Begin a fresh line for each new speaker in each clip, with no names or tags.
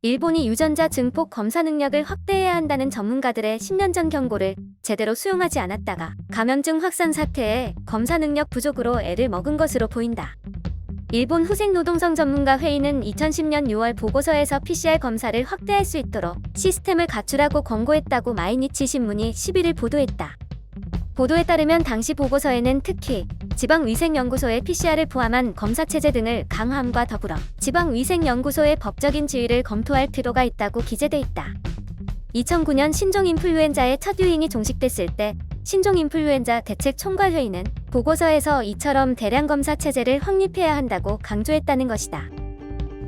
일본이 유전자 증폭 검사 능력을 확대해야 한다는 전문가들의 10년 전 경고를 제대로 수용하지 않았다가 감염증 확산 사태에 검사 능력 부족으로 애를 먹은 것으로 보인다. 일본 후생노동성 전문가 회의는 2010년 6월 보고서에서 PCR 검사를 확대할 수 있도록 시스템을 갖추라고 권고했다고 마이니치 신문이 11일 보도했다. 보도에 따르면 당시 보고서에는 특히 지방위생연구소의 PCR을 포함한 검사체제 등을 강화함과 더불어 지방위생연구소의 법적인 지위를 검토할 필요가 있다고 기재돼 있다. 2009년 신종인플루엔자의 첫 유행이 종식됐을 때 신종인플루엔자 대책총괄회의는 보고서에서 이처럼 대량 검사 체제를 확립해야 한다고 강조했다는 것이다.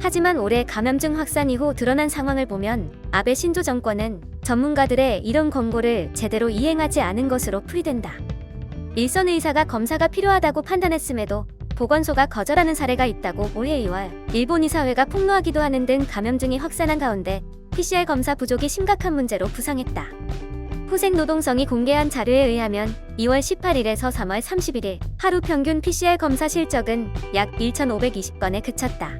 하지만 올해 감염증 확산 이후 드러난 상황을 보면 아베 신조 정권은 전문가들의 이런 권고를 제대로 이행하지 않은 것으로 풀이된다. 일선 의사가 검사가 필요하다고 판단했음에도 보건소가 거절하는 사례가 있다고 올해 2월 일본 의사회가 폭로하기도 하는 등 감염증이 확산한 가운데 PCR 검사 부족이 심각한 문제로 부상했다. 후생노동성이 공개한 자료에 의하면 2월 18일에서 3월 31일 하루 평균 PCR 검사 실적은 약 1,520건에 그쳤다.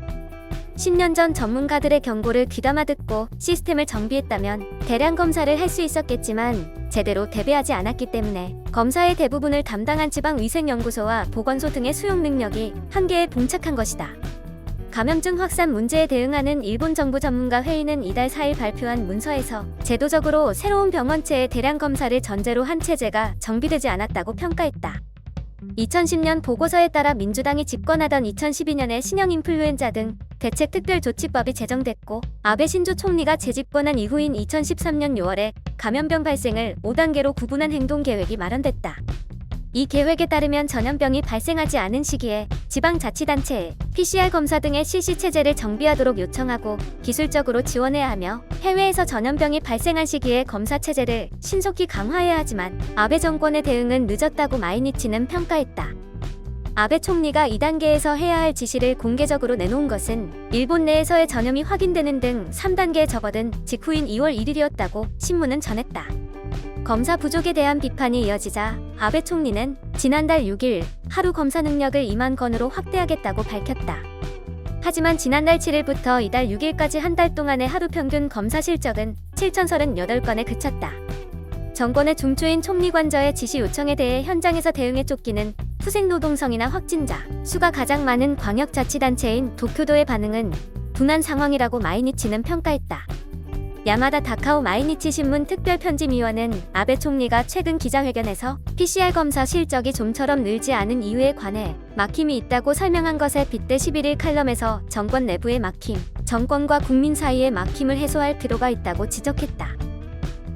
10년 전 전문가들의 경고를 귀담아 듣고 시스템을 정비했다면 대량 검사를 할 수 있었겠지만 제대로 대비하지 않았기 때문에 검사의 대부분을 담당한 지방위생연구소와 보건소 등의 수용 능력이 한계에 봉착한 것이다. 감염증 확산 문제에 대응하는 일본 정부 전문가 회의는 이달 4일 발표한 문서에서 제도적으로 새로운 병원체의 대량 검사를 전제로 한 체제가 정비되지 않았다고 평가했다. 2010년 보고서에 따라 민주당이 집권하던 2012년에 신형 인플루엔자 등 대책 특별조치법이 제정됐고 아베 신조 총리가 재집권한 이후인 2013년 6월에 감염병 발생을 5단계로 구분한 행동계획이 마련됐다. 이 계획에 따르면 전염병이 발생하지 않은 시기에 지방자치단체에 PCR 검사 등의 실시체제를 정비하도록 요청하고 기술적으로 지원해야 하며 해외에서 전염병이 발생한 시기에 검사체제를 신속히 강화해야 하지만 아베 정권의 대응은 늦었다고 마이니치는 평가했다. 아베 총리가 2단계에서 해야 할 지시를 공개적으로 내놓은 것은 일본 내에서의 전염이 확인되는 등 3단계에 접어든 직후인 2월 1일이었다고 신문은 전했다. 검사 부족에 대한 비판이 이어지자 아베 총리는 지난달 6일 하루 검사 능력을 2만 건으로 확대하겠다고 밝혔다. 하지만 지난달 7일부터 이달 6일까지 한 달 동안의 하루 평균 검사 실적은 7,038건에 그쳤다. 정권의 중추인 총리관저의 지시 요청에 대해 현장에서 대응에 쫓기는 후생노동성이나 확진자 수가 가장 많은 광역자치단체인 도쿄도의 반응은 둔한 상황이라고 마이니치는 평가했다. 야마다 다카오 마이니치 신문 특별편집위원은 아베 총리가 최근 기자회견에서 PCR 검사 실적이 좀처럼 늘지 않은 이유에 관해 막힘이 있다고 설명한 것에 빗대 11일 칼럼에서 정권 내부의 막힘, 정권과 국민 사이의 막힘을 해소할 필요가 있다고 지적했다.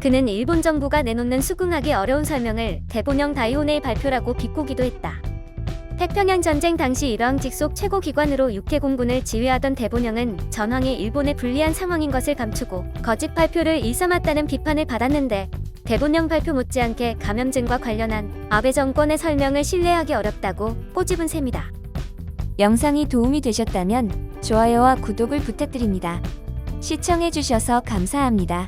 그는 일본 정부가 내놓는 수긍하기 어려운 설명을 대본영 다이호네의 발표라고 비꼬기도 했다. 태평양 전쟁 당시 일왕 직속 최고기관으로 육해공군을 지휘하던 대본영은 전황이 일본에 불리한 상황인 것을 감추고 거짓 발표를 일삼았다는 비판을 받았는데 대본영 발표 못지않게 감염증과 관련한 아베 정권의 설명을 신뢰하기 어렵다고 꼬집은 셈이다.
영상이 도움이 되셨다면 좋아요와 구독을 부탁드립니다. 시청해주셔서 감사합니다.